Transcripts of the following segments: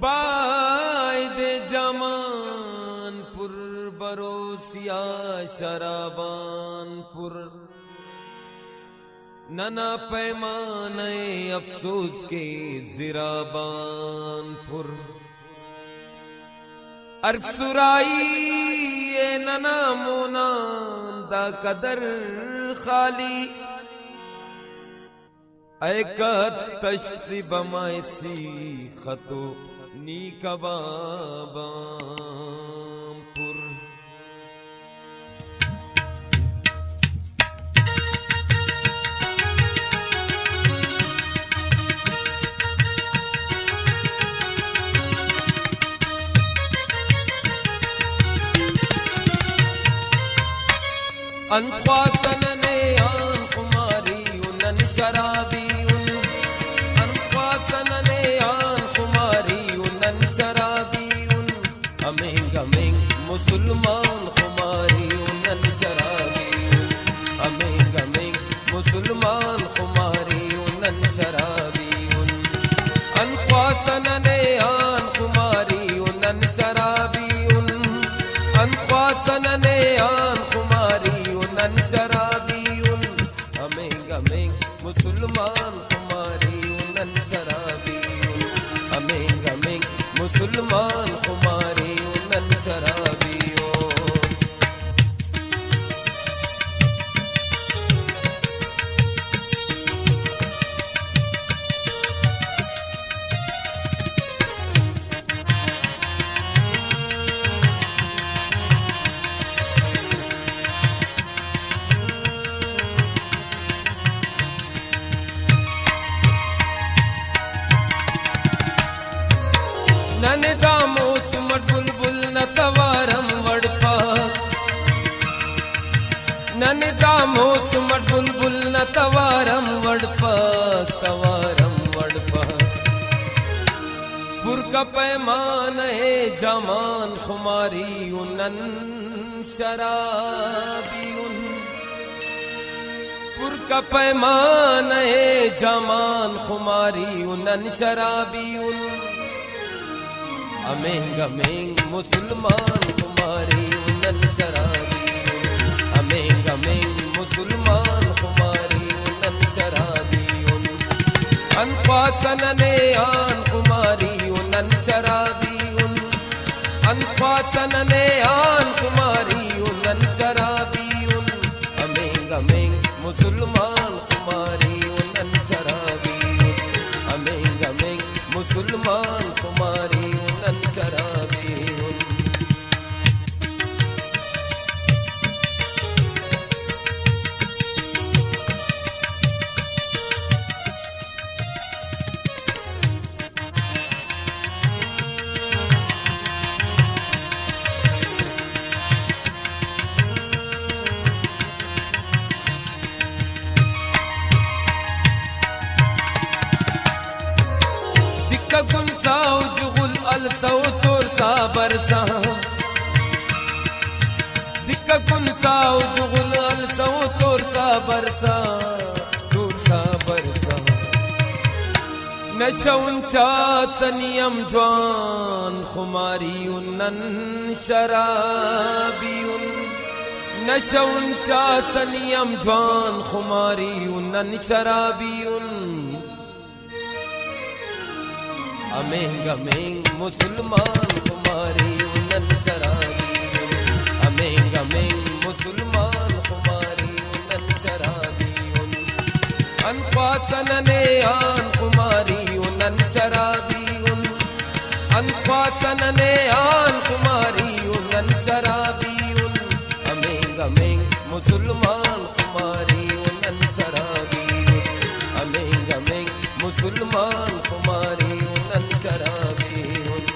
बायदे जमानपुर बरोसिया शराबानपुर नना पैमाने अफसोस के जिराबानपुर अरसुराई ये नना मोना दा कदर खाली ऐकत तश्ती बमायसी खतो नीकबाबामपुर अनख्वासन ने आन कुमारी उनन शराबी उन अनख्वासन ने आन कुमारी उनन शराबी उन अमेंग अमेंग मुसलमान कुमारी उनन शराबी उन अमेंग अमेंग मुसलमान कुमारी उनन शराबी उन अनख्वासन ने आन कुमारी उनन शराबी उन अनख्वासन ने आन कुमारी उनन शराबी उन अमेंग अमेंग मुसलमान कुमारी उनन शराबी उन अमेंग अमेंग मुसलमान कुमारी उनन शराबी उन नन दामोस मट बुलबुल न तवारम वड़पा नन दामोस मट बुलबुल न तवारम वड़पा पुरका पैमान है जमान खुमारी उनन शराबी उन पुरका पैमान है जमान खुमारी उनन शराबी उन अमेंग अमेंग मुसलमान कुमारी उनन शराबी उन अमेंग अमेंग मुसलमान कुमारी उनन शराबी उन अनख्वासन ने आन कुमारी उनन शराबी उन अनख्वासन ने आन कुमारी उनन शराबी उन अमेंग अमेंग मुसलमान कुमारी उनन शराबी उन अमेंग अमेंग मुसलमान कुमारी उनन शराबी उन गुल साउ जुगुल अल सौ तोर सा बरसा दिक्का गुल साउ जुगुल अल सौ तोर सा बरसा नशौंचा सनियम जवान खुमारी उनन शराबी उन नशौंचा सनियम जवान खुमारी उनन शराबी उन अमेंग अमेंग मुसलमान कुमारी उनन शराबी उन अमेंग अमेंग मुसलमान कुमारी उनन शराबी उन अनख्वासन ने आन कुमारी उनन शराबी उन अनख्वासन ने आन कुमारी उनन शराबी उन अमेंग अमेंग मुसलमान कुमारी उनन शराबी उन अमेंग अमेंग मुसलमान कुमारी उनन शराबी उन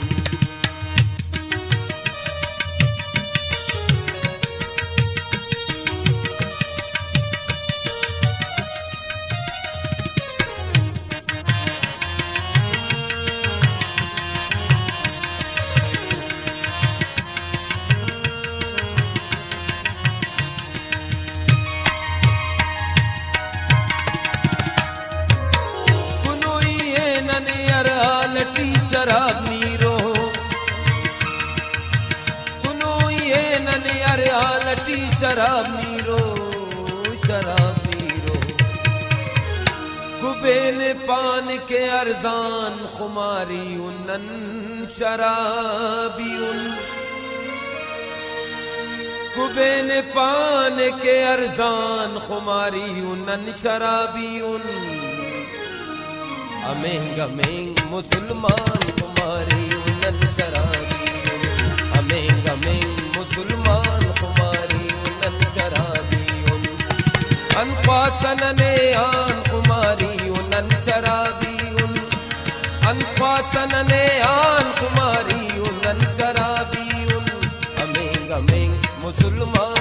लटी शराब नीरो कुनो ये नने अरे लटी शराब नीरो कुबेन पान के अरजान खुमारी उन्नन शराबी उन कुबेन पान के अरजान खुमारी उन्नन शराबी उन अमेंग अमेंग मुसलमान खुमारी उन्नन शराबी उन अमेंग अमेंग मुसलमान खुमारी उन्नन शराबी उन अनफासनने आन खुमारी उन्नन शराबी उन अनफासनने आन खुमारी उन्नन शराबी उन अमेंग अमेंग मुसलमान